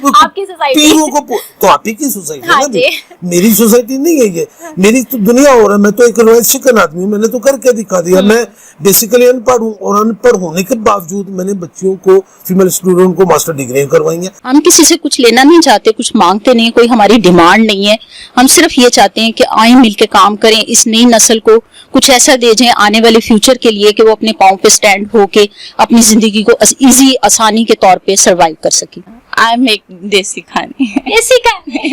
آپ کی سوسائٹی پیروں کو تو آپ ہی کی سوسائٹی ہے نا، میری سوسائٹی نہیں ہے یہ، میری تو دنیا ہو رہا ہے. میں تو ایک روایت شکن آدمی ہوں، میں نے تو کر کے دکھا دیا. میں بیسیکلی ان پڑھ ہوں، اور ان پڑھ ہونے کے باوجود میں نے بچیوں کو، فیمیل اسٹوڈنٹ کو ماسٹر ڈگریاں کروائی ہیں. ہم کسی سے کچھ لینا نہیں چاہتے، کچھ مانگتے نہیں، کوئی ہماری ڈیمانڈ نہیں ہے. ہم صرف یہ چاہتے ہیں کہ آئیں مل کے کام کریں، اس نئی نسل کو کچھ ایسا دے جائیں آنے والے فیوچر کے لیے کہ وہ اپنے پاؤں پہ سٹینڈ ہو کے اپنی زندگی کو ایزی آسانی کے طور پہ سروائیو کر سکیں. آئی میک دیسی کھانے. دیسی کھانے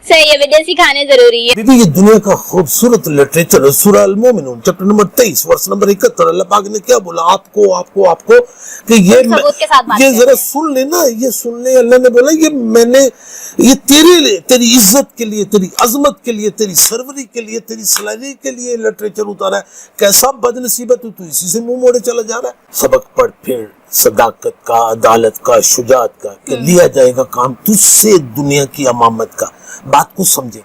صحیح ہے، دیسی کھانے ضروری ہے. یہ دنیا کا خوبصورت لٹریچر. سورہ المومنون چیپٹر نمبر 23 ورس نمبر 71، اللہ پاک نے کیا بولا؟ آپ کو کہ یہ ذرا سن لینا، یہ سن لیں. اللہ نے بولا یہ تیرے لیے، تیری عزت کے لیے، تیری عظمت کے لیے، تیری سروری کے لیے، تیری سلائی کے لیے لٹریچر اتارا ہے. کیسا بد نصیبت تو اسی سے منہ موڑے چلا جا رہا ہے. سبق پڑھ پھر صداقت کا، عدالت کا، شجاعت کا، کہ لیا جائے گا کام تجھ سے دنیا کی امامت کا. بات کو سمجھے.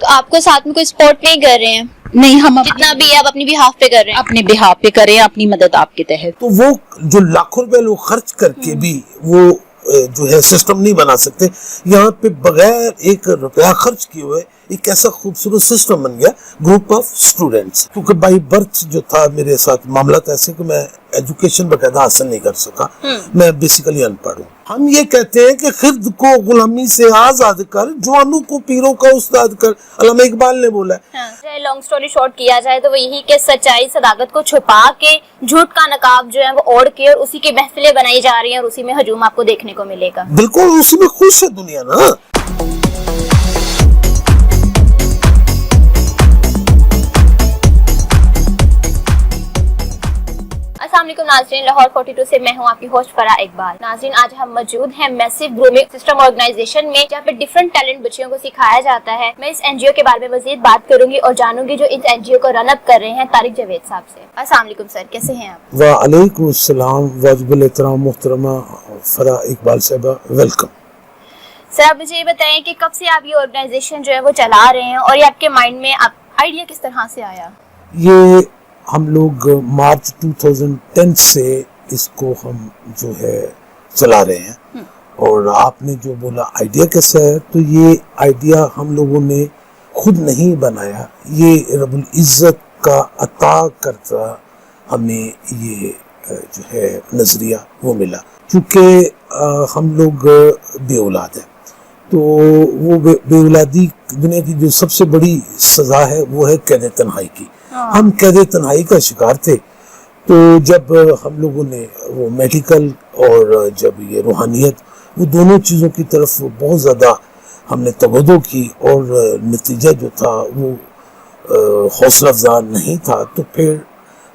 تو آپ کو ساتھ میں کوئی سپورٹ نہیں کر رہے ہیں؟ نہیں، ہم جتنا بھی آپ اپنی بہاف پہ کر رہے ہیں، اپنے بہاف پہ کریں، اپنی مدد آپ کے تحت. تو وہ جو لاکھوں روپے لوگ خرچ کر کے بھی وہ جو ہے سسٹم نہیں بنا سکتے. یہاں پہ بغیر ایک روپیہ خرچ کیے ہوئے ایک ایسا خوبصورت سسٹم بن گیا، گروپ آف اسٹوڈینٹس. کیونکہ بائی برتھ جو تھا میرے ساتھ معاملات ایسے کہ میں ایجوکیشن باقاعدہ حاصل نہیں کر سکا. میں بیسیکلی ان پڑھ ہوں. ہم یہ کہتے ہیں کہ خرد کو غلامی سے آزاد کر، جوانوں کو پیروں کا استاد کر. علامہ اقبال نے بولا ہے. لانگ سٹوری شارٹ کیا جائے تو وہ یہی کہ سچائی صداقت کو چھپا کے جھوٹ کا نقاب جو ہے وہ اوڑھ کے اور اسی کی محفلیں بنائی جا رہی ہیں، اور اسی میں ہجوم آپ کو دیکھنے کو ملے گا. بالکل اسی میں خوش ہے دنیا نا. السلام علیکم ناظرین، لاہور 42 سے میں ہوں آپ کی ہوسٹ فرح اقبال. ناظرین، آج ہم موجود ہیں میسو گرومنگ سسٹم آرگنائزیشن میں، جہاں پہ ڈفرنٹ ٹیلنٹ بچیوں کو سکھایا جاتا ہے. میں اس این جی او کے بارے میں مزید بات کروں گی اور جانوں گی جو اس این جی او کو رن اپ کر رہے ہیں، طارق جاوید صاحب سے. السلام علیکم سر، کیسے ہیں آپ؟ وعلیکم السلام، واجب الاحترام محترمہ فرح اقبال صاحبہ، ویلکم. سر آپ مجھے یہ بتائیں کہ کب سے آپ یہ آرگنائزیشن جو ہے وہ چلا رہے ہیں، اور یہ آپ کے مائنڈ میں آئیڈیا کس طرح سے آیا؟ یہ ہم لوگ مارچ 2010 سے اس کو ہم جو ہے چلا رہے ہیں. اور آپ نے جو بولا آئیڈیا کیسا ہے، تو یہ آئیڈیا ہم لوگوں نے خود نہیں بنایا، یہ رب العزت کا عطا کرتا ہمیں یہ جو ہے نظریہ وہ ملا. چونکہ ہم لوگ بے اولاد ہیں، تو وہ بے اولادی دنیا کی جو سب سے بڑی سزا ہے وہ ہے قید تنہائی کی. ہم قید تنہائی کا شکار تھے. تو جب ہم لوگوں نے وہ میڈیکل اور جب یہ روحانیت، وہ دونوں چیزوں کی طرف بہت زیادہ ہم نے توجہ کی، اور نتیجہ جو تھا وہ حوصلہ افزا نہیں تھا. تو پھر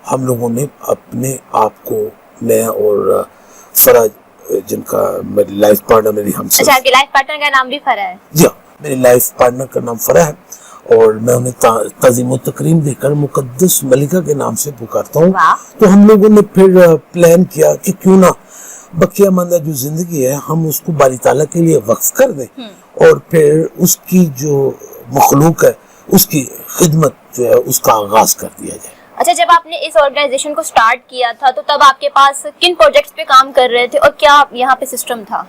ہم لوگوں نے اپنے آپ کو، میں اور فرح جن کا میری لائف پارٹنر، میری ہمسر. اچھا، آپ کے لائف پارٹنر کا نام بھی فرح ہے؟ جی، میری لائف پارٹنر کا نام فرح ہے، اور میں انہیں تعظیم و تکریم دے کر مقدس ملکہ کے نام سے پکارتا ہوں. تو ہم لوگوں نے پھر پلان کیا کہ کیوں نہ بقیہ ماندہ جو زندگی ہے ہم اس کو باری تعالیٰ کے لیے وقف کر دیں، اور پھر اس کی جو مخلوق ہے اس کی خدمت جو ہے اس کا آغاز کر دیا جائے. اچھا، جب آپ نے اس آرگنائزیشن کو سٹارٹ کیا تھا تو تب آپ کے پاس کن پروجیکٹس پہ کام کر رہے تھے، اور کیا یہاں پہ سسٹم تھا؟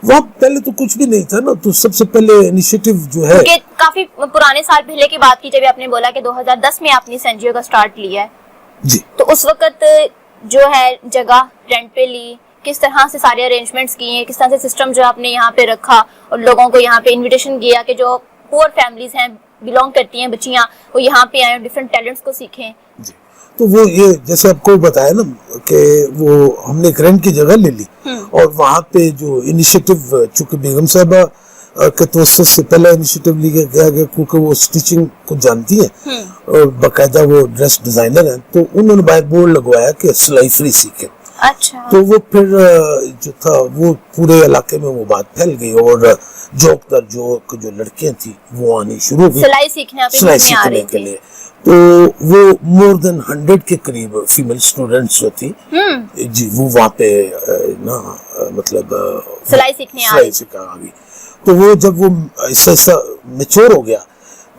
وہاں پہلے تو کچھ بھی نہیں تھا نا. تو سب سے پہلے انیشیٹو جو ہے، کافی پرانے سال پہلے کی بات کی، جب آپ نے بولا کہ 2010 میں آپ نے اس این جی او کا سٹارٹ لیا ہے. جی، تو اس وقت جو ہے جگہ رینٹ پہ لی، کس طرح سے سارے ارینجمنٹس کیے، کس طرح سے سسٹم جو آپ نے یہاں پہ رکھا، اور لوگوں کو یہاں پہ انویٹیشن کیا کہ جو پور فیملیز ہیں، بلونگ کرتی ہیں بچیاں، وہ یہاں پہ آئیں اور ڈفرنٹ ٹیلنٹس کو سیکھیں. جی، تو وہ یہ جیسے آپ کو بتایا نا کہ وہ ہم نے ایک رینٹ کی جگہ لے لی، اور وہاں پہ جو انیشیٹو، چونکہ بیگم صاحبہ کے توسط سے پہلا انیشیٹو لیا گیا کیونکہ وہ اسٹیچنگ کو جانتی ہیں اور باقاعدہ وہ ڈریس ڈیزائنر ہیں، تو انہوں نے باہر بورڈ لگوایا کہ سلائی فری سیکھیں. اچھا. تو وہ پھر جو تھا وہ پورے علاقے میں وہ بات پھیل گئی، اور جوک در جوک جو لڑکیاں تھیں وہ آنی شروع ہوئی سلائی سیکھنے کے لیے. تو وہ مور دین 100 کے قریب فیمیل اسٹوڈنٹس جو تھی، جی، وہ وہاں پہ نا مطلب سلائی سیکھنے آ گئی. تو وہ جب وہ ایسا میچور ہو گیا،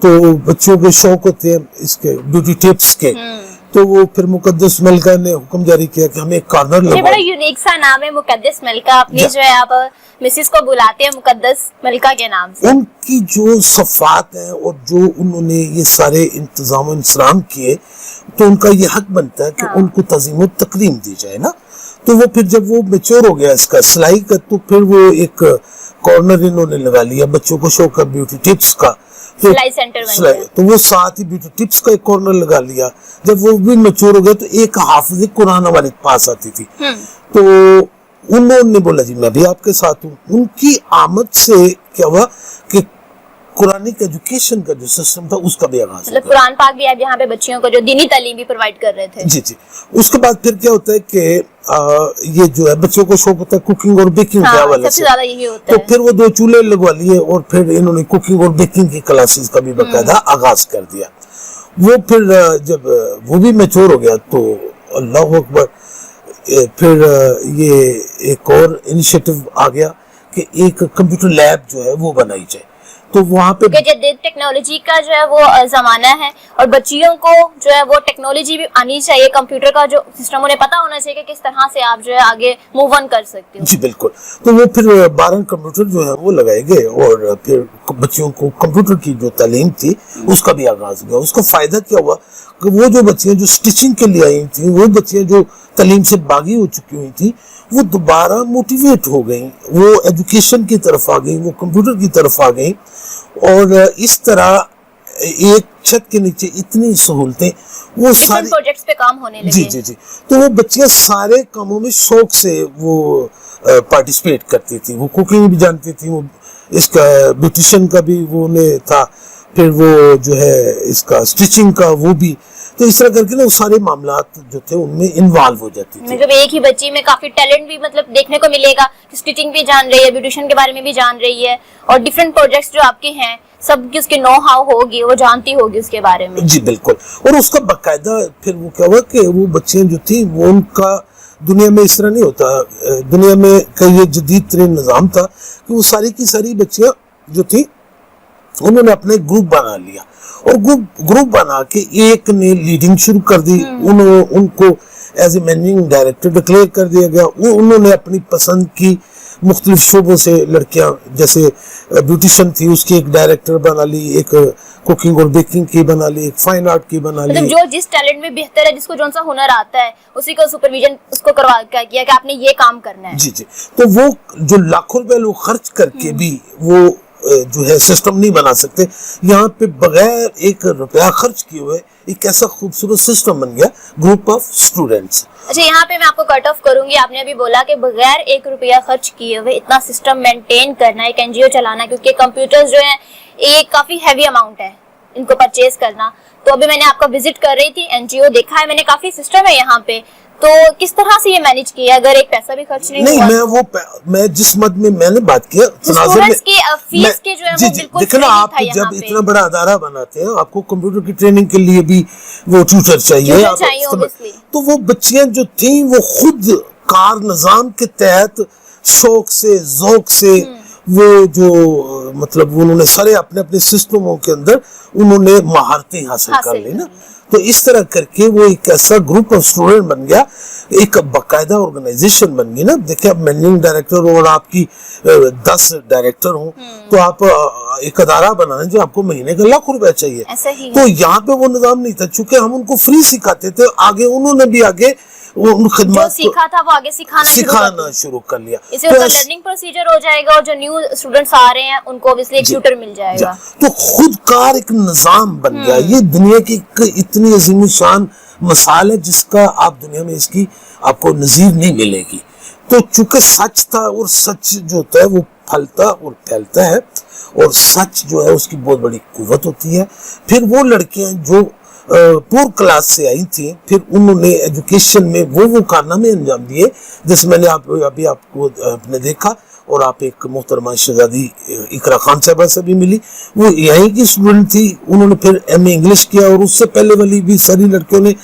تو بچوں کے شوق ہوتے ہیں اس کے بیوٹی ٹپس کے، तो वो फिर मुकद्दस मलका ने हुक्म जारी किया कि हमें एक कॉर्नर ये बड़ा लगवाओ। यूनिक सा नाम है मुकद्दस मलका, अपनी जी। जो है आप मिसेस को बुलाते हैं मुकद्दस मलका के नाम से। उनकी जो सफ़ात है और जो उन्होंने ये सारे इंतजाम इंतजाम किए, तो उनका ये हक बनता है कि हाँ। उनको तज़ीम और तकरीम दी जाए ना। तो वो फिर जब वो मैच्योर हो गया इसका सिलाई का, तो फिर वो एक कॉर्नर इन्होंने लगा लिया बच्चों को शो का, ब्यूटी टिप्स का, तो सिलाई सेंटर बन गया। तो वो साथ ही ब्यूटी टिप्स का एक कॉर्नर लगा लिया। जब वो भी मैच्योर हो गया तो एक हाफिज़ कुरान हमारे पास आती थी, तो उन्होंने बोला जी मैं भी आपके साथ हूँ। उनकी आमद से क्या हुआ कि कुरानिक एजुकेशन का जो सिस्टम था उसका भी आगाज हो मतलब गया। कुरान पाक भी आप यहाँ पे बच्चियों को जो दीनी तालीम भी प्रोवाइड कर रहे थे। जी जी। उसके बाद फिर क्या होता है कि ये जो है बच्चों को शौक होता है कुकिंग और बेकिंग के हाँ, हवाले सबसे से, ज्यादा यही होता तो है। फिर वो 2 चूल्हे लगवा लिए और फिर इन्होंने कुकिंग और बेकिंग की क्लासेस का भी बाकायदा आगाज कर दिया। वो फिर जब वो भी मैच्योर हो गया तो अल्लाह अकबर, फिर ये एक और इनिशिएटिव आ गया कि एक कंप्यूटर लैब जो है वो बनाई जाए। तो वहाँ पे क्योंकि जदीद टेक्नोलॉजी का जो है वो जमाना है और बच्चियों को जो है वो टेक्नोलॉजी भी आनी चाहिए, कंप्यूटर का जो सिस्टम उन्हें पता होना चाहिए कि किस तरह से आप जो है आगे मूव ऑन कर सकते हो। जी बिल्कुल। तो वो फिर 12 कंप्यूटर जो है वो लगाए गए और फिर बच्चियों को कंप्यूटर की जो तालीम थी उसका भी आगाज हो गया। उसका फायदा क्या हुआ कि वो जो बच्चियां जो स्टिचिंग के लिए आई थी, वो बच्चियां जो तालीम से बागी हो चुकी हुई थी, वो दोबारा मोटिवेट हो गई, वो एजुकेशन की तरफ आ गई, वो कंप्यूटर की तरफ आ गई। और इस तरह एक छत के नीचे इतनी सहूलतें, वो सारी प्रोजेक्ट्स पे काम होने लगे। जी जी जी। तो वो बच्चियां सारे कामों में शौक से वो पार्टिसिपेट करती थी। वो कुकिंग भी जानती थी, वो इसका ब्यूटिशियन का भी वो उन्हें था, फिर वो जो है इसका स्टिचिंग का वो भी। तो इस तरह करके ना वो सारे मामलात जो थे उनमें इन्वॉल्व हो जाती थी। मतलब एक ही बच्ची में काफी टैलेंट भी मतलब देखने को मिलेगा कि स्टिचिंग भी जान रही है, ब्यूटिशियन के बारे में भी जान रही है, और डिफरेंट प्रोजेक्ट्स जो आपके हैं सब की उसकी नो हाउ होगी, वो जानती होगी उसके बारे में। जी बिल्कुल। और उसका बाकायदा फिर वो क्या हुआ कि वो बच्चियां जो थी वो उनका दुनिया में इस तरह नहीं होता, दुनिया में का ये जदीद तरीन निज़ाम था कि वो सारी की सारी बच्चियां जो थी उन्होंने अपने ग्रुप बना लिया और ग्रुप बना के एक ने लीडिंग शुरू कर दी। उनको as a managing director declare कर दिया गया। उन्होंने अपनी पसंद की मुख्तलिफ शोबों से लड़कियां, जैसे ब्यूटिशियन थी उसकी एक डायरेक्टर बना ली, एक कुकिंग और बेकिंग की बना ली, एक फाइन आर्ट की बना ली। मतलब जो जिस टैलेंट में बेहतर है, जिसको जौन सा हुनर आता है, उसी को सुपरविजन उसको करवा किया कि आपने ये काम करना है। जी जी। तो वो जो लाखों रुपए लोग खर्च करके भी वो जो है सिस्टम नहीं बना सकते, यहाँ पे बगैर 1 रुपया खर्च किए हुए एक ऐसा खूबसूरत सिस्टम बन गया, ग्रुप ऑफ स्टूडेंट्स। अच्छा, यहाँ पे मैं आपको कट ऑफ करूंगी। आपने अभी बोला कि बगैर 1 रुपया खर्च किए हुए इतना सिस्टम मेंटेन करना, एक एनजीओ चलाना, क्योंकि कंप्यूटर्स जो है ये काफी हैवी अमाउंट है इनको परचेज करना। तो अभी मैंने आपका विजिट कर रही थी, एनजीओ देखा है मैंने, काफी सिस्टम है यहाँ पे। तो किस तरह से ये मैनेज किया अगर एक पैसा भी खर्च नहीं हुआ? मैं जिस मद में मैंने बात किया स्टूडेंट्स की फीस के जो है वो बिल्कुल देखो ना, फ्री आप था यहाँ जब पे। इतना बड़ा अदारा बनाते हैं, आपको कंप्यूटर की ट्रेनिंग के लिए भी वो ट्यूटर चाहिए, obviously। तो वो बच्चियां जो थी वो खुद कार निजाम के तहत शौक से ज़ौक से वो जो मतलब उन्होंने सारे अपने अपने सिस्टमों के अंदर उन्होंने महारतें हासिल कर ली ना। तो इस तरह करके वो एक ऐसा ग्रुप ऑफ स्टूडेंट बन गया, एक बाकायदा ऑर्गेनाइजेशन बन गई ना। देखिए, आप मैनेजिंग डायरेक्टर हो और आपकी 10 डायरेक्टर हो, तो आप एक अदारा बनाना जो आपको महीने का लाख रुपया चाहिए। तो यहाँ पे वो निजाम नहीं था, चूंकि हम उनको फ्री सिखाते थे, आगे उन्होंने भी आगे वो उन खिदमत सीखा था वो आगे सिखाना शुरू कर लिया। इससे तो लर्निंग प्रोसीजर हो जाएगा और जो न्यू स्टूडेंट्स आ रहे हैं उनको ऑब्वियसली एक ट्यूटर मिल जाएगा। तो खुदकार एक निजाम बन गया। ये दुनिया की इतनी अजीम शान मिसाल है जिसका आप दुनिया में इसकी आपको नजीर नहीं मिलेगी। तो चूंकि सच था, और सच जो होता है वो फलता और फैलता है, और सच जो है उसकी बहुत बड़ी कुव्वत होती है। फिर वो लड़कियां जो पूर क्लास से आई थी, फिर उन्होंने एजुकेशन में वो कारनामे अंजाम दिए जैसे मैंने अभी आपको आपने देखा। और आप एक मोहतरमा शहजादी इकरा खान साहबा से भी मिली, वो यहीं की स्टूडेंट थी, उन्होंने फिर एमए इंग्लिश किया, और उससे पहले वाली भी सारी लड़कियों ने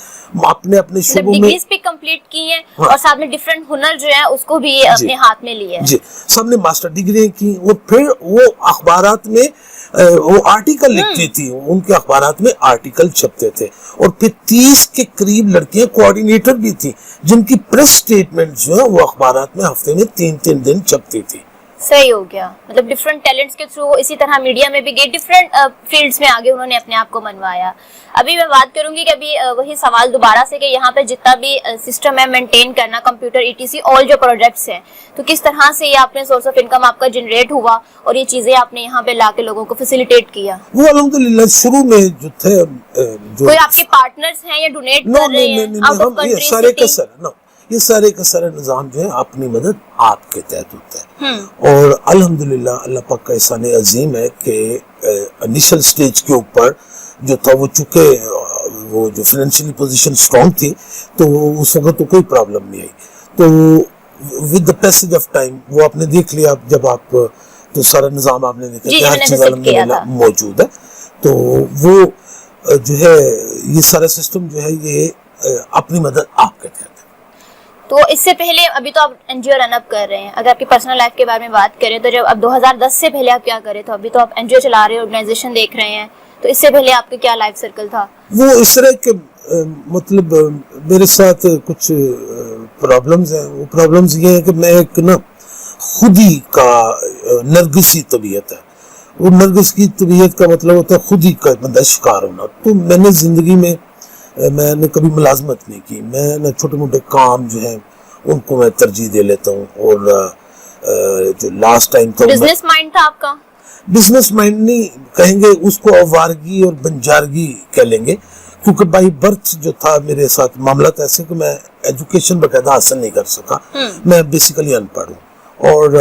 अपने अपने शोबों में डिग्रीज भी कंप्लीट की हैं और साथ में डिफरेंट हुनर जो है उसको भी अपने हाथ में लिए जी, सबने मास्टर डिग्री की और फिर वो अखबारात में वो आर्टिकल लिखती थी, उनके अखबारात में आर्टिकल छपते थे। और फिर 30 के करीब लड़कियां कोऑर्डिनेटर भी थी जिनकी प्रेस स्टेटमेंट जो है वो अखबारात में हफ्ते में 3-3 दिन छपती थी। सही हो गया, मतलब डिफरेंट टैलेंट्स के थ्रू इसी तरह मीडिया में भी गए, डिफरेंट फील्ड्स में आगे उन्होंने अपने आप को मनवाया। अभी मैं बात करूंगी कि अभी वही सवाल दोबारा से कि यहाँ पे जितना भी सिस्टम है मेंटेन करना, कंप्यूटर ईटीसी ऑल जो प्रोजेक्ट्स हैं, तो किस तरह से ये आपने सोर्स ऑफ इनकम आपका जनरेट हुआ और ये चीजें आपने यहाँ पे लाके लोगों को फैसिलिटेट किया? वो अल्हम्दुलिल्लाह शुरू में जो थे जो कोई आपके पार्टनर्स हैं या डोनेट कर रहे हैं आउट ऑफ कंट्री? ये सारे का सारा निजाम जो है अपनी मदद आपके तहत होता है। और अल्हम्दुलिल्लाह अल्लाह पाक का एहसान अजीम है कि इनिशियल स्टेज के ऊपर जो था वो चूंकि वो जो फाइनेंशियली पोजीशन स्ट्रांग थी तो उस वक्त तो कोई प्रॉब्लम नहीं आई। तो with the passage of time वो आपने देख लिया, जब आप तो सारा निजाम आपने देखा कि हर चीज अल्हम्दुलिल्लाह मौजूद है। तो वो जो है ये सारा सिस्टम जो है ये अपनी मदद आपके तहत। तो इससे पहले अभी तो आप एनजीओ रन अप कर रहे हैं, अगर आपकी पर्सनल लाइफ के बारे में बात करें तो जब अब 2010 से पहले आप क्या करे? तो अभी तो आप एनजीओ चला रहे हैं, ऑर्गेनाइजेशन देख रहे हैं, तो इससे पहले आपके क्या लाइफ सर्कल था? वो इस तरह के मतलब मेरे साथ कुछ प्रॉब्लम्स हैं। वो प्रॉब्लम्स ये है कि मैं एक ना खुद ही का नरगिसी तबीयत है। वो नरगिस की तबीयत का मतलब होता है खुद ही का बंदा शिकार होना। तो मैंने जिंदगी में मैंने कभी मुलाजमत नहीं की, मैं ना छोटे मोटे काम जो है उनको मैं तरजीह दे लेता हूँ। और जो लास्ट टाइम था बिजनेस माइंड था आपका? बिजनेस माइंड नहीं कहेंगे उसको, अवारगी और बंजारगी कह लेंगे, क्योंकि बाई बर्थ जो था मेरे साथ मामला था ऐसे कि मैं एजुकेशन बकायदा हासिल नहीं कर सका। मैं बेसिकली अनपढ़ हूँ और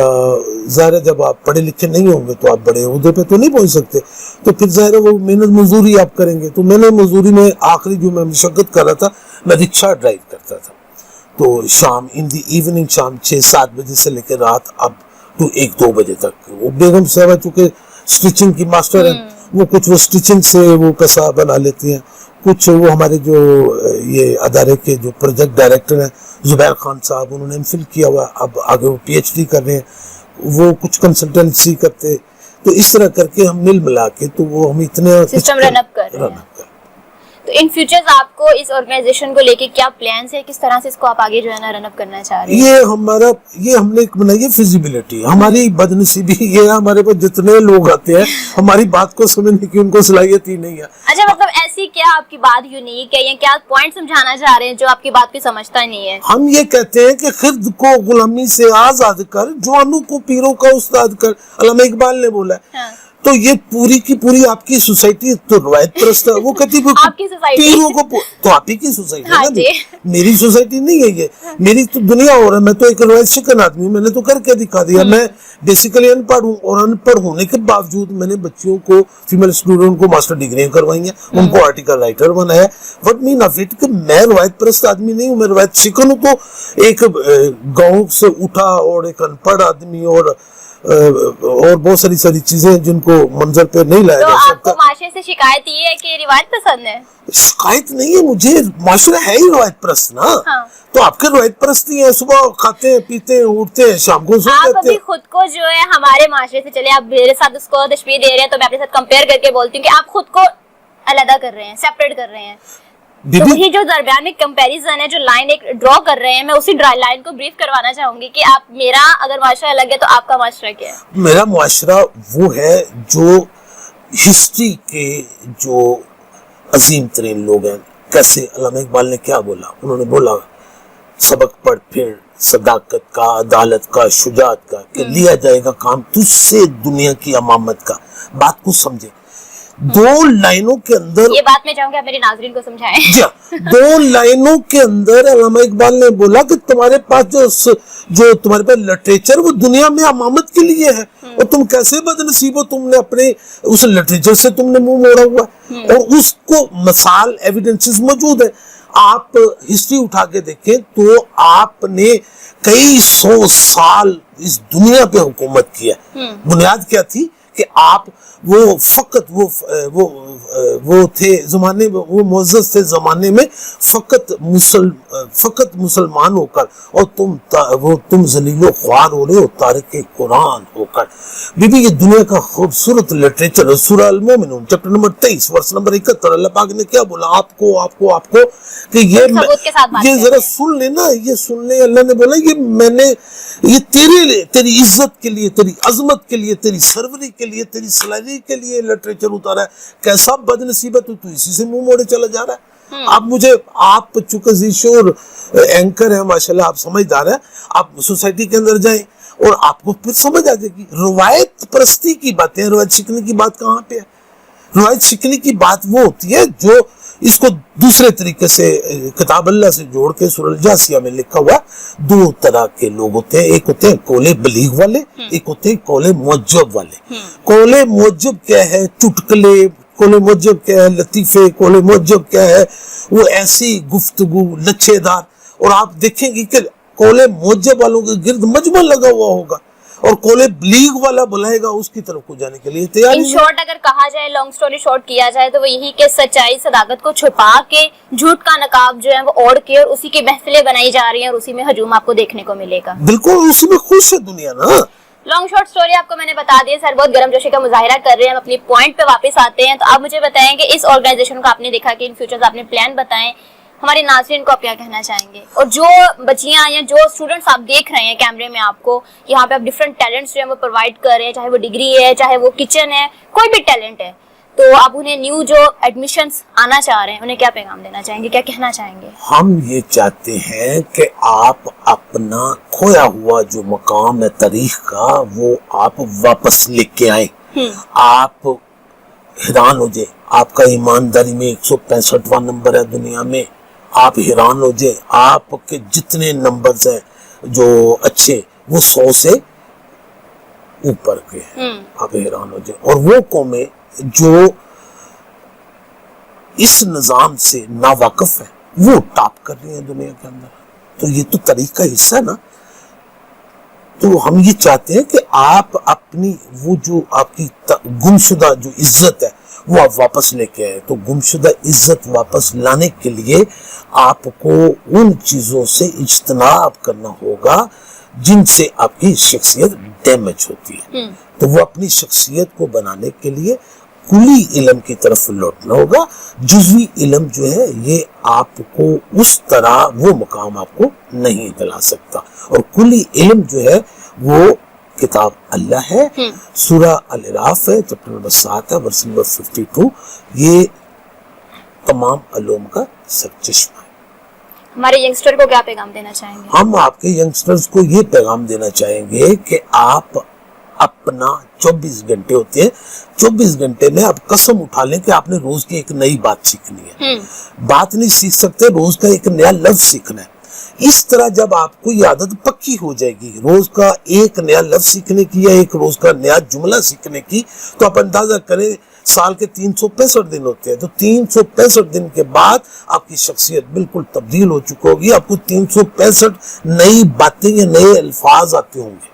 ज़ाहिर है जब आप पढ़े लिखे नहीं होंगे तो आप बड़े ओहदे पे तो नहीं पहुंच सकते। तो फिर ज़ाहिर है वो मेहनत मजदूरी आप करेंगे। तो मैंने मजदूरी में आखिरी जो मैं मशक्कत कर रहा था, मैं रिक्शा ड्राइव करता था। तो शाम इन दी इवनिंग, शाम 6-7 बजे से लेकर रात अब टू 1-2 बजे तक। वो बेगम साहब चूँकि स्टिचिंग की मास्टर है, वो कुछ वो स्टिचिंग से वो पैसा बना लेती हैं, कुछ वो हमारे जो ये अदारे के जो प्रोजेक्ट डायरेक्टर हैं जुबैर खान साहब, उन्होंने एमफिल किया हुआ, अब आगे वो पीएचडी कर रहे हैं, वो कुछ कंसल्टेंसी करते। तो इस तरह करके हम मिल मिला के तो वो हम इतने सिस्टम रन अप कर रहे हैं। तो इन फ्यूचर्स आपको इस ऑर्गेनाइजेशन को लेके क्या प्लान्स है, किस तरह से इसको आप आगे जो है ना रन अप करना चाह रहे हैं? ये हमने एक बनाई है फिजिबिलिटी। हमारी बदनसीबी ये है, हमारे पास जितने लोग आते हैं हमारी बात को समझने की उनको सलाहियत ही नहीं है। अच्छा, मतलब ऐसी क्या आपकी बात यूनिक है या क्या पॉइंट समझाना चाह रहे हैं जो आपकी बात को समझता नहीं है? हम ये कहते हैं कि खिर्द को गुलामी से आजाद कर, जवानों को पीरों का उस्ताद कर, अल्लामा इकबाल ने बोला है। हाँ। तो ये पूरी की पूरी आपकी सोसाइटी तो रवायत परस्त है। वो कहती है आपकी सोसाइटी पीरों को, तो आप ही की सोसाइटी हाँ है ना, मेरी सोसाइटी नहीं है ये, मेरी तो दुनिया हो रहा है। मैं तो एक रवायत शिकन आदमी हूँ, मैंने तो करके दिखा दिया। मैं बेसिकली अनपढ़ हूँ और अनपढ़ होने के बावजूद मैंने बच्चियों को, फीमेल स्टूडेंट को मास्टर डिग्रियां करवाई हैं, उनको आर्टिकल राइटर बनाया। वट मीन ऑफ इट कि मैं रवायत परस्त आदमी नहीं हूँ, मैं रवायत शिकन हूँ। तो एक गाँव से उठा और एक अनपढ़ आदमी और बहुत सारी चीजें जिनको मंजर पे नहीं लाया जा सकता। आपको माशरे से शिकायत ये है कि रिवायत पसंद है? शिकायत नहीं है मुझे, माशरा है ही रवायत परस्त ना। हाँ। तो आपके रवायत परस्त नहीं है, सुबह खाते हैं, पीते हैं, उठते हैं, शाम को सो जाते हैं। आप अभी खुद को जो है हमारे माशरे से चले, आप मेरे साथ उसको तशबीह दे रहे हैं, तो मैं अपने साथ कंपेयर करके बोलती हूँ कि आप खुद को अलग कर रहे हैं, सेपरेट कर रहे हैं। तो वही जो दरमियान में कंपैरिजन है, जो लाइन एक ड्रॉ कर रहे हैं, मैं उसी लाइन को ब्रीफ करवाना चाहूंगी कि आप, मेरा अगर माशरा अलग है तो आपका माशरा क्या है? मेरा माशरा वो है जो हिस्ट्री के जो अजीम तरीन लोग हैं। कैसे अल्लामा इकबाल ने क्या बोला? उन्होंने बोला सबक पढ़ फिर सदाकत का, अदालत का, शुजात का, कि लिया जाएगा काम तुझसे दुनिया की अमामत का। बात को समझे, 2 लाइनों के अंदर ये बात मैं चाहूंगी आप मेरे नाज़रीन को समझाएं। 2 लाइनों के अंदर अल्लामा इकबाल ने बोला कि तुम्हारे पास जो तुम्हारे पास लिटरेचर वो दुनिया में अमामत के लिए है, और तुम कैसे बदनसीब हो, तुमने अपने उस लिटरेचर से तुमने मुंह मोड़ा हुआ, और उसको मिसाल एविडेंसेस मौजूद है। आप हिस्ट्री उठा के देखें तो आपने कई 100 साल इस दुनिया पे हुकूमत किया। बुनियाद क्या थी کہ آپ وہ فقط وہ تھے زمانے میں، وہ معزز تھے زمانے میں فقط مسلمان ہو کر، اور تم ذلیل و خوار ہو رہے ہو تارک قرآن ہو کر. بی بی یہ دنیا کا خوبصورت لٹریچر ہے. سورہ المومنون چیپٹر نمبر 23 ورس نمبر 71 اللہ پاک نے کیا بولا آپ کو کہ یہ ذرا سن لینا، یہ سن لے. اللہ نے بولا یہ تیری عزت کے لیے، تیری عظمت کے لیے، تیری سروری کے لیے، تیری سلاری کے لیے لٹریچر اتارا ہے. کیسا بد نصیبت تو اسی سے منہ موڑے چلا جا رہا ہے. آپ چونکہ ذیشور اینکر ہیں ماشاءاللہ، آپ سمجھدار ہیں، آپ سوسائٹی کے اندر جائیں اور آپ کو پھر سمجھ آ جائے گی. روایت پرستی کی باتیں، روایت سیکھنے کی بات کہاں پہ ہے؟ روایت سیکھنے کی بات وہ ہوتی ہے جو اس کو دوسرے طریقے سے کتاب اللہ سے جوڑ کے سورہ الجاثیہ میں لکھا ہوا. دو طرح کے لوگ ہوتے ہیں، ایک ہوتے ہیں قول بلیغ والے، ایک ہوتے ہیں قول معجب والے. قول معجب کیا ہے؟ چٹکلے. قول معجب کیا ہے؟ لطیفے. قول معجب کیا ہے؟ وہ ایسی گفتگو لچھے دار. اور آپ دیکھیں گے کہ قول معجب والوں کے گرد مجمع لگا ہوا ہوگا، اور قول بلیغ والا بلائے گا اس کی طرف کو جانے کے لیے تیار. ان شارٹ اگر کہا جائے، لانگ سٹوری شارٹ کیا جائے، تو وہ یہی کہ سچائی صداقت کو چھپا کے جھوٹ کا نقاب جو ہے وہ اوڑھ کے، اور اسی کی محفلیں بنائی جا رہی ہیں، اور اسی میں ہجوم آپ کو دیکھنے کو ملے گا. بالکل اسی میں خوش ہے دنیا نا. لانگ شارٹ سٹوری آپ کو میں نے بتا دی. سر بہت گرم جوشی کا مظاہرہ کر رہے ہیں، ہم اپنی پوائنٹ پہ واپس آتے ہیں. تو آپ مجھے بتائیں کہ اس آرگنائزیشن کو آپ نے دیکھا کہ ان فیوچر آپ نے پلان بتائیں، ہمارے ناظرین کو آپ کیا کہنا چاہیں گے؟ اور جو بچیاں یا جو اسٹوڈنٹس آپ دیکھ رہے ہیں کیمرے میں، آپ کو یہاں پہ آپ ڈفرنٹ ٹیلنٹس جو ہیں وہ پرووائڈ کر رہے ہیں، چاہے وہ ڈگری ہے، چاہے وہ کچن ہے، کوئی بھی ٹیلنٹ ہے، تو آپ انہیں نیو جو ایڈمیشنز آنا چاہ رہے ہیں انہیں کیا پیغام دینا چاہیں گے، کیا کہنا چاہیں گے؟ ہم یہ چاہتے ہیں کہ آپ اپنا کھویا ہوا جو مقام ہے تاریخ کا وہ آپ واپس لے کے آئیں. آپ حیران ہو جائیں، آپ کا ایمانداری میں 165واں نمبر ہے دنیا میں. آپ حیران ہو جائیں، آپ کے جتنے نمبرز ہیں جو اچھے وہ 100 سے اوپر کے ہیں. آپ حیران ہو جائیں. اور وہ قومیں جو اس نظام سے ناواقف ہے وہ ٹاپ کر رہی ہیں دنیا کے اندر. تو یہ تو تاریخ کا حصہ ہے نا. تو ہم یہ چاہتے ہیں کہ آپ اپنی وہ جو آپ کی گمشدہ جو عزت ہے وہ آپ واپس لے کے آئے. تو گمشدہ عزت واپس لانے کے لیے آپ کو ان چیزوں سے اجتناب کرنا ہوگا جن سے آپ کی شخصیت ڈیمیج ہوتی ہے. تو وہ اپنی شخصیت کو بنانے کے لیے کلی علم کی طرف لوٹنا ہوگا. جزوی علم جو ہے یہ آپ کو اس طرح وہ مقام آپ کو نہیں دلا سکتا. اور کلی علم جو ہے وہ کتاب اللہ ہے. سورہ الاعراف ہے، چیپٹر نمبر 7 ہے، ورس نمبر 52. یہ تمام علوم کا سرچشمہ ہے. ہمارے ینگسٹر کو کیا پیغام دینا چاہیں گے؟ ہم آپ کے ینگسٹرز کو یہ پیغام دینا چاہیں گے کہ آپ اپنا 24 گھنٹے ہوتے ہیں، 24 گھنٹے میں آپ قسم اٹھا لیں کہ آپ نے روز کی ایک نئی بات سیکھنی ہے. بات نہیں سیکھ سکتے، روز کا ایک نیا لفظ سیکھنا ہے. اس طرح جب آپ کو یہ عادت پکی ہو جائے گی روز کا ایک نیا لفظ سیکھنے کی یا ایک روز کا نیا جملہ سیکھنے کی، تو آپ اندازہ کریں سال کے 365 دن ہوتے ہیں. تو 365 دن کے بعد آپ کی شخصیت بالکل تبدیل ہو چکی ہوگی. آپ کو 365 نئی باتیں یا نئے الفاظ آتے ہوں گے.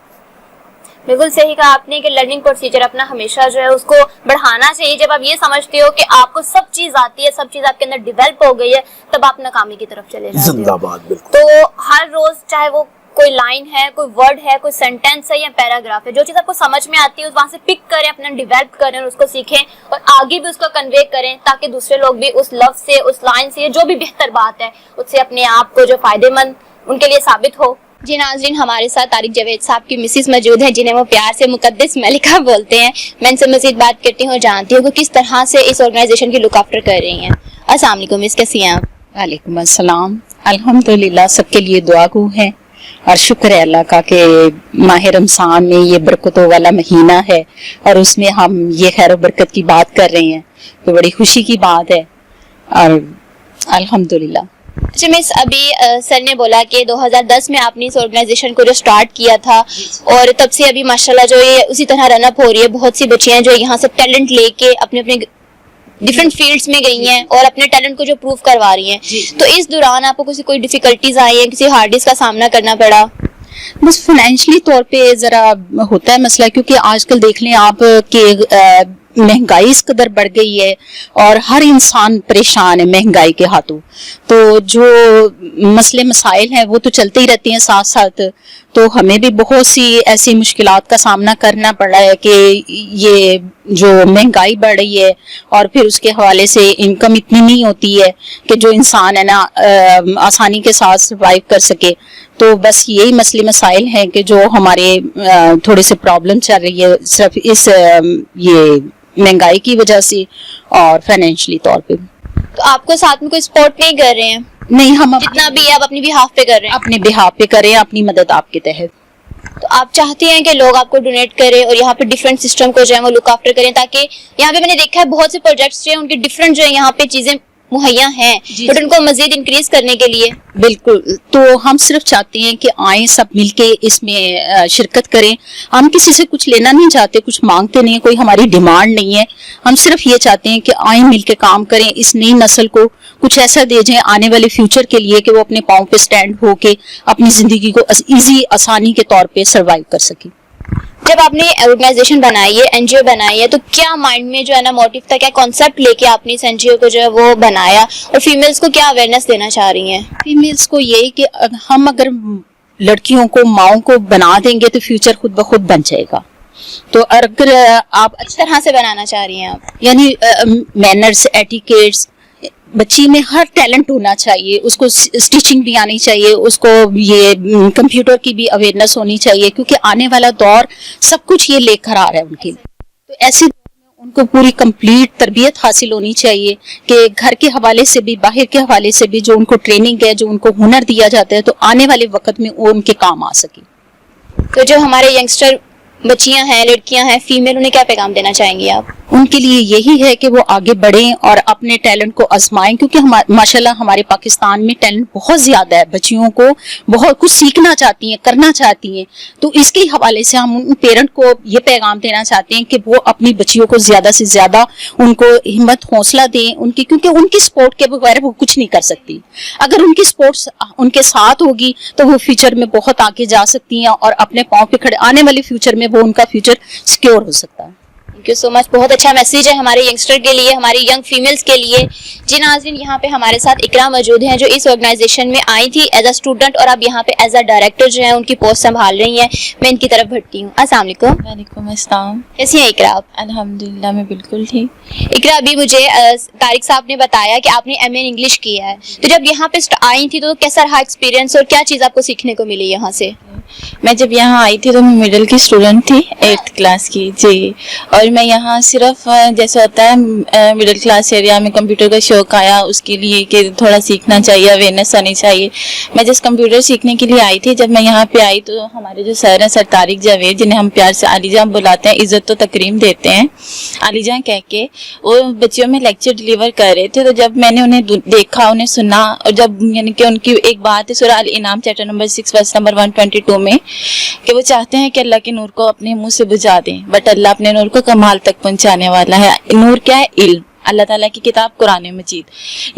بالکل صحیح کہا آپ نے کہ لرننگ پروسیجر اپنا ہمیشہ جو ہے اس کو بڑھانا چاہیے. جب آپ یہ سمجھتے ہو کہ آپ کو سب چیز آتی ہے، سب چیز آپ کے اندر ڈیولپ ہو گئی ہے، تب آپ ناکامی کی طرف چلے جاتے ہو. زندہ باد. بالکل. تو ہر روز چاہے وہ کوئی لائن ہے، کوئی ورڈ ہے، کوئی سینٹینس ہے یا پیراگراف ہے، جو چیز آپ کو سمجھ میں آتی ہے وہاں سے پک کریں، اپنا ڈیولپ کریں اور اس کو سیکھیں اور آگے بھی اس کو کنوے کریں، تاکہ دوسرے لوگ بھی اس لفظ سے، اس لائن سے، جو بھی بہتر بات ہے اس سے اپنے آپ کو جو فائدے مند ان کے لیے ثابت ہو. جی ناظرین، ہمارے ساتھ طارق جاوید صاحب کی مسز موجود ہیں جنہیں وہ پیار سے مقدس ملکہ بولتے ہیں. میں ان سے مزید بات کرتی ہوں، جانتی ہوں کہ کس طرح سے اس آرگنائزیشن کی لک آفٹر کر رہی ہیں. السلام علیکم مس، کیسی ہیں آپ؟ وعلیکم السلام. الحمدللہ سب کے لیے دعا گو ہے اور شکر ہے اللہ کا کہ ماہ رمضان میں یہ برکتوں والا مہینہ ہے اور اس میں ہم یہ خیر و برکت کی بات کر رہے ہیں، تو بڑی خوشی کی بات ہے اور الحمدللہ. اچھا مس، ابھی سر نے بولا کہ 2010 میں آپ نے اس آرگنائزیشن کو جو سٹارٹ کیا تھا اور تب سے ابھی ماشاءاللہ جو یہ اسی طرح رن اپ ہو رہی ہے. بہت سی بچیاں جو یہاں سے ٹیلنٹ لے کے اپنے اپنے ڈفرینٹ فیلڈز میں گئی ہیں اور اپنے ٹیلنٹ کو جو پروف کروا رہی ہیں. تو اس دوران آپ کو کوئی ڈیفیکلٹیز آئی ہیں، کسی ہارڈنس کا سامنا کرنا پڑا؟ बस फाइनेंशियली तौर पे ज़रा होता है मसला, क्योंकि आजकल देख लें आप कि महंगाई इस कदर बढ़ गई है और हर इंसान परेशान है महंगाई के हाथों। तो जो मसले मसाइल हैं वो तो चलते ही रहते हैं साथ साथ, तो हमें भी बहुत सी ऐसी मुश्किलात का सामना करना पड़ रहा है कि ये जो महंगाई बढ़ रही है और फिर उसके हवाले से इनकम इतनी नहीं होती है कि जो इंसान है ना आसानी के साथ सर्वाइव कर सके। तो बस यही मसले मसाइल हैं कि जो हमारे थोड़े से प्रॉब्लम चल रही है सिर्फ इस ये महंगाई की वजह से और फाइनेंशियली तौर पे। तो आपको साथ में कोई सपोर्ट नहीं कर रहे हैं? नहीं, हम जितना भी है आप अपनी बिहाफ पे कर रहे हैं? अपने बिहाफ पे करें, अपनी मदद आपके तहत। तो आप चाहते हैं कि लोग आपको डोनेट करें और यहाँ पे डिफरेंट सिस्टम को जो है वो लुक आफ्टर करें, ताकि यहाँ पे मैंने देखा है बहुत से प्रोजेक्ट्स जो है उनके डिफरेंट जो है यहाँ पे चीजें मुहैया हैं, बट उनको मजीद इंक्रीज करने के लिए। बिल्कुल, तो हम सिर्फ चाहते हैं कि आए सब मिलके इसमें शिरकत करें। हम किसी से कुछ लेना नहीं चाहते, कुछ मांगते नहीं, कोई हमारी डिमांड नहीं है। हम सिर्फ ये चाहते हैं कि आए मिलके काम करें, इस नई नस्ल को कुछ ऐसा दे जाएं आने वाले फ्यूचर के लिए कि वो अपने पाँव पे स्टैंड होके अपनी जिंदगी को इजी आसानी के तौर पे सर्वाइव कर सके। जब आपने ऑर्गेनाइजेशन बनाई है, एनजीओ बनाई है, तो क्या माइंड में जो है ना मोटिव था, क्या कॉन्सेप्ट लेके आपने इस एनजीओ को जो है वो बनाया, और फीमेल्स को क्या अवेयरनेस देना चाह रही हैं? फीमेल्स को ये कि हम अगर लड़कियों को माओं को बना देंगे तो फ्यूचर खुद ब खुद बन जाएगा। तो अगर आप अच्छी तरह से बनाना चाह रही हैं आप, यानी मैनर्स, एटिकेट्स, बच्ची में हर टैलेंट होना चाहिए, उसको स्टिचिंग भी आनी चाहिए, उसको ये कंप्यूटर की भी अवेयरनेस होनी चाहिए, क्योंकि आने वाला दौर सब कुछ ये लेकर आ रहा है उनके लिए। तो ऐसे दौर में उनको पूरी कंप्लीट तरबियत हासिल होनी चाहिए कि घर के हवाले से भी बाहर के हवाले से भी जो उनको ट्रेनिंग है, जो उनको हुनर दिया जाता है, तो आने वाले वक्त में वो उनके काम आ सके। तो जो हमारे यंगस्टर बच्चियां हैं, लड़कियां हैं, फीमेल, उन्हें क्या पैगाम देना चाहेंगी आप? उनके लिए यही है कि वो आगे बढ़ें और अपने टैलेंट को आजमाएं, क्योंकि माशाल्लाह हमारे पाकिस्तान में टैलेंट बहुत ज्यादा है, बच्चियों को बहुत कुछ सीखना चाहती हैं, करना चाहती हैं। तो इसके हवाले से हम उन पेरेंट को ये पैगाम देना चाहते हैं कि वो अपनी बच्चियों को ज्यादा से ज्यादा उनको हिम्मत हौसला दें उनकी, क्योंकि उनकी सपोर्ट के बगैर वो कुछ नहीं कर सकती। अगर उनकी सपोर्ट उनके साथ होगी तो वो फ्यूचर में बहुत आगे जा सकती हैं और अपने पाँव पे खड़े आने वाले फ्यूचर में वो उनका फ्यूचर सिक्योर हो सकता है। थैंक यू सो मच, बहुत अच्छा मैसेज है हमारे यंगस्टर के लिए, हमारी यंग फीमेल्स के लिए। जी नाज़रीन, यहाँ पे हमारे साथ इकरा मौजूद हैं जो इस ऑर्गेनाइजेशन में आई थी एज अ स्टूडेंट और अब यहाँ पे एज अ डायरेक्टर जो है उनकी पोस्ट संभाल रही हैं। मैं इनकी तरफ बढ़ती हूँ। अस्सलाम वालेकुम। वालेकुम अस्सलाम। कैसी हैं इकरा आप? अल्हम्दुलिल्लाह, मैं बिल्कुल ठीक। इकरा, अभी मुझे तारिक साहब ने बताया कि आपने एमए इन इंग्लिश किया है, तो जब यहाँ पे आई थी तो कैसा रहा एक्सपीरियंस और क्या चीज़ आपको सीखने को मिली यहाँ से? मैं जब यहाँ आई थी तो मैं मिडिल की स्टूडेंट थी, 8th क्लास की जी। और मैं यहाँ सिर्फ जैसे होता है मिडिल क्लास एरिया में कंप्यूटर का शौक आया उसके लिए कि थोड़ा सीखना चाहिए, अवेयरनेस आनी चाहिए। मैं जिस कंप्यूटर सीखने के लिए आई थी, जब मैं यहाँ पे आई तो हमारे जो सर हैं, सर तारिक जावेद, जिन्हें हम प्यार से आली जान बुलाते हैं, इज्जत तो तकरीम देते हैं आली जान कह के, वो बच्चियों में लेक्चर डिलीवर कर रहे थे। तो जब मैंने उन्हें देखा, उन्हें सुना, और जब यानी कि उनकी एक बात है सूरह अल इनाम चैप्टर नंबर 6 वर्स नंबर 122 में कि वो चाहते हैं कि अल्लाह के नूर को अपने मुंह से बुझा दें, बट अल्लाह अपने नूर को कमाल तक पहुंचाने वाला है। नूर क्या है? इल्म, अल्लाह ताला की किताब कुरान मजीद।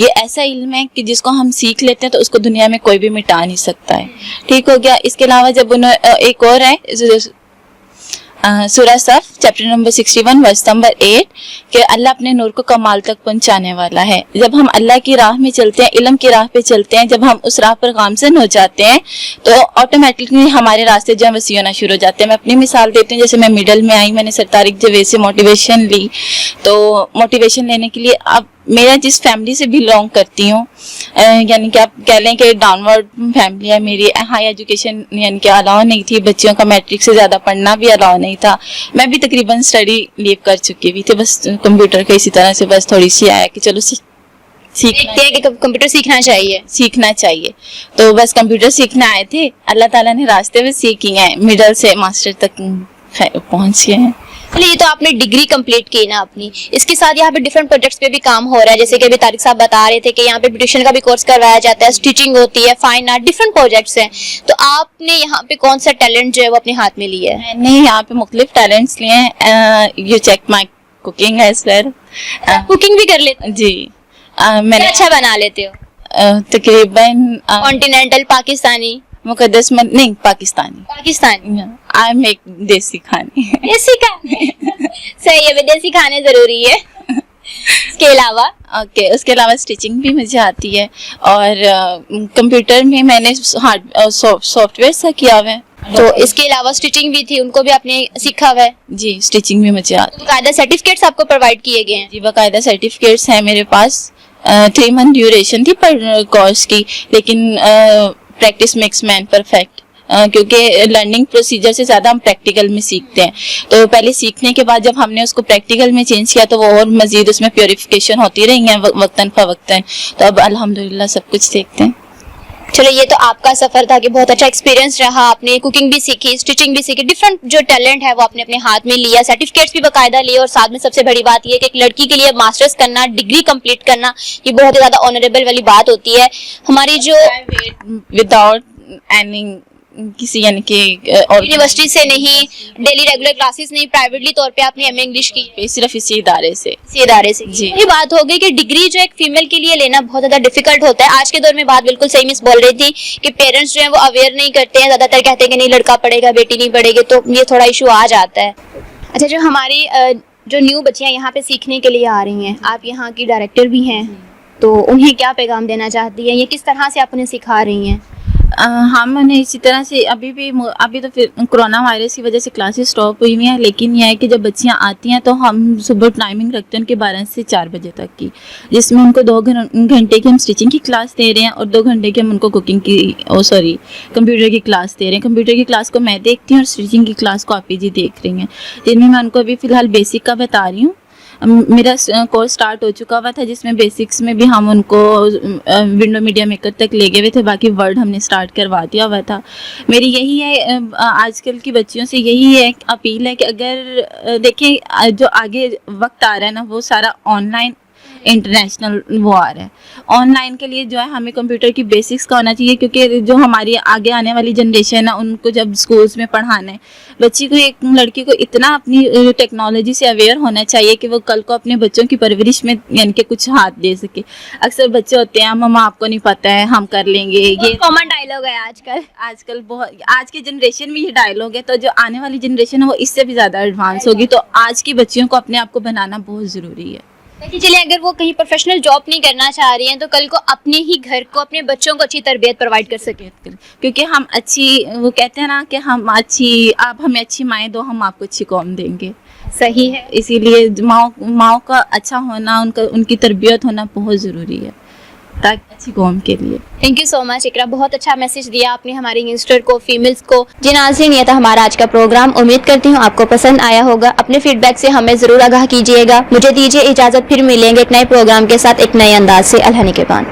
ये ऐसा इल्म है कि जिसको हम सीख लेते हैं तो उसको दुनिया में कोई भी मिटा नहीं सकता है। ठीक हो गया। इसके अलावा जब उन्हें एक और है सूरह सफ चैप्टर नंबर 61 वर्स नंबर 8 कि अल्लाह अपने नूर को कमाल तक पहुंचाने वाला है। जब हम अल्लाह की राह में चलते हैं, इल्म की राह पे चलते हैं, जब हम उस राह पर गामजन हो जाते हैं तो ऑटोमेटिकली हमारे रास्ते जो वसी होना शुरू हो जाते हैं। मैं अपनी मिसाल देती हूँ, जैसे मैं मिडल में आई, मैंने सर तारिक जावेद से मोटिवेशन ली, तो मोटिवेशन लेने के लिए अब मेरा जिस फैमिली से बिलोंग करती हूँ, यानी कि आप कह लें कि डाउनवर्ड फैमिली है मेरी, हाई एजुकेशन यानी कि अलाउ नहीं थी, बच्चियों का मैट्रिक से ज़्यादा पढ़ना भी अलाउ नहीं था। मैं भी तकरीबन स्टडी लीव कर चुकी हुई थी, बस कंप्यूटर का इसी तरह से बस थोड़ी सी आया कि चलो सीखते हैं कि कंप्यूटर सीखना चाहिए। तो बस कंप्यूटर सीखना आए थे, अल्लाह ताला ने रास्ते में सीखी हैं, मिडल से मास्टर तक पहुँच गए हैं। ये तो आपने डिग्री कंप्लीट की ना अपनी, इसके साथ यहाँ पे डिफरेंट प्रोजेक्ट्स पे भी काम हो रहा है, जैसे कि अभी तारिक साहब बता रहे थे कि यहाँ पे ब्यूटिशियन का भी कोर्स करवाया जाता है, स्टिचिंग होती है, फाइन आर्ट, डिफरेंट प्रोजेक्ट्स हैं। तो आपने यहाँ पे कौन सा टैलेंट जो है वो अपने हाथ में लिया है? मैंने यहाँ पे मुख्तलिफ टैलेंट्स लिए हैं। You check my cooking as well. Cooking भी कर लेते जी। मैंने अच्छा बना लेते हो? तकरीबन कॉन्टिनेंटल, पाकिस्तानी, मुकद्दस मत नहीं पाकिस्तानी। पाकिस्तानी। आई मेक देसी खाने। देसी खाने सही है, विदेशी खाने जरूरी है। इसके अलावा ओके, उसके अलावा स्टिचिंग भी मुझे आती है और कंप्यूटर में मैंने सॉफ्टवेयर सा किया हुआ है। तो इसके अलावा स्टिचिंग भी थी, उनको भी आपने सीखा हुआ है? जी, स्टिचिंग भी मुझे आती है। बाकायदा सर्टिफिकेट्स आपको प्रोवाइड किए गए हैं? जी, बाकायदा सर्टिफिकेट्स हैं मेरे पास। 3 मंथ ड्यूरेशन थी पर कोर्स की, लेकिन प्रैक्टिस मेक्स मैन परफेक्ट, क्योंकि लर्निंग प्रोसीजर से ज़्यादा हम प्रैक्टिकल में सीखते हैं। तो पहले सीखने के बाद जब हमने उसको प्रैक्टिकल में चेंज किया तो वो और मज़ीद उसमें प्योरिफिकेशन होती रही है वक्तन फ़वक्तन। तो अब अल्हम्दुलिल्लाह सब कुछ सीखते हैं। चलो, ये तो आपका सफर था कि बहुत अच्छा एक्सपीरियंस रहा, आपने कुकिंग भी सीखी, स्टिचिंग भी सीखी, डिफरेंट जो टैलेंट है वो आपने अपने हाथ में लिया, सर्टिफिकेट्स भी बाकायदा लिए, और साथ में सबसे बड़ी बात ये है कि एक लड़की के लिए मास्टर्स करना, डिग्री कंप्लीट करना, ये बहुत ही ज्यादा ऑनरेबल वाली बात होती है। हमारी जो विदाउट एनी किसी यानी कि यूनिवर्सिटी से नहीं, डेली रेगुलर क्लासेस नहीं, प्राइवेटली तौर पे आपने एमए इंग्लिश की सिर्फ इसी इदारे से जी। ये बात हो गई कि डिग्री जो एक फीमेल के लिए लेना बहुत ज्यादा डिफिकल्ट होता है। आज के दौर में बात बिल्कुल सही मिस बोल रही थी कि पेरेंट्स जो है वो अवेयर नहीं करते हैं, ज्यादातर कहते हैं कि नहीं लड़का पढ़ेगा बेटी नहीं पढ़ेगी, तो ये थोड़ा इशू आ जाता है। अच्छा, जो हमारी जो न्यू बच्चियां यहाँ पे सीखने के लिए आ रही हैं, आप यहाँ की डायरेक्टर भी हैं, तो उन्हें क्या पैगाम देना चाहती हैं, ये किस तरह से आप उन्हें सिखा रही हैं? हम उन्हें इसी तरह से अभी तो फिर कोरोना वायरस की वजह से क्लासेस स्टॉप हुई हुई हैं, लेकिन यह है कि जब बच्चियां आती हैं तो हम सुबह टाइमिंग रखते हैं उनके 12 से 4 बजे तक की, जिसमें उनको 2 घंटे की हम स्टिचिंग की क्लास दे रहे हैं और 2 घंटे की हम उनको कुकिंग की कंप्यूटर की क्लास दे रहे हैं। कंप्यूटर की क्लास को मैं देखती हूँ और स्टिचिंग की क्लास को आप जी देख रही हैं, जिनमें मैं उनको अभी फ़िलहाल बेसिक का बता रही हूँ। मेरा कोर्स स्टार्ट हो चुका हुआ था जिसमें बेसिक्स में भी हम उनको विंडो मीडिया मेकर तक ले गए हुए थे, बाकी वर्ड हमने स्टार्ट करवा दिया हुआ था। मेरी यही है आजकल की बच्चियों से यही है अपील है कि अगर देखें जो आगे वक्त आ रहा है ना वो सारा ऑनलाइन इंटरनेशनल वो आ रहा है। ऑनलाइन के लिए जो है हमें कंप्यूटर की बेसिक्स का होना चाहिए, क्योंकि जो हमारी आगे आने वाली जनरेशन है उनको जब स्कूल्स में पढ़ाना है, बच्ची को एक लड़की को इतना अपनी टेक्नोलॉजी से अवेयर होना चाहिए कि वो कल को अपने बच्चों की परवरिश में यानी कि कुछ हाथ दे सके। अक्सर बच्चे होते हैं मम्मा आपको नहीं पता है हम कर लेंगे, ये कॉमन डायलॉग है आजकल बहुत आज की जनरेशन में ये डायलॉग है। तो जो आने वाली जनरेशन है वो इससे भी ज़्यादा एडवांस होगी, तो आज की बच्चियों को अपने आप को बनाना बहुत ज़रूरी है। देखिए, चलिए अगर वो कहीं प्रोफेशनल जॉब नहीं करना चाह रही हैं तो कल को अपने ही घर को, अपने बच्चों को अच्छी तरबियत प्रोवाइड कर सके, क्योंकि हम वो कहते हैं ना कि आप हमें अच्छी माएँ दो, हम आपको अच्छी कौम देंगे। सही है, इसीलिए माओ का अच्छा होना, उनकी तरबियत होना बहुत ज़रूरी है ताकि अच्छी कौम के लिए। थैंक यू सो मच इकरा, बहुत अच्छा मैसेज दिया आपने हमारे यंगस्टर को, फीमेल्स को। जी नाज़रीन, ये था हमारा आज का प्रोग्राम। उम्मीद करती हूँ आपको पसंद आया होगा। अपने फीडबैक से हमें ज़रूर आगाह कीजिएगा। मुझे दीजिए इजाज़त, फिर मिलेंगे एक नए प्रोग्राम के साथ एक नए अंदाज से। अल्लाह निगहबान।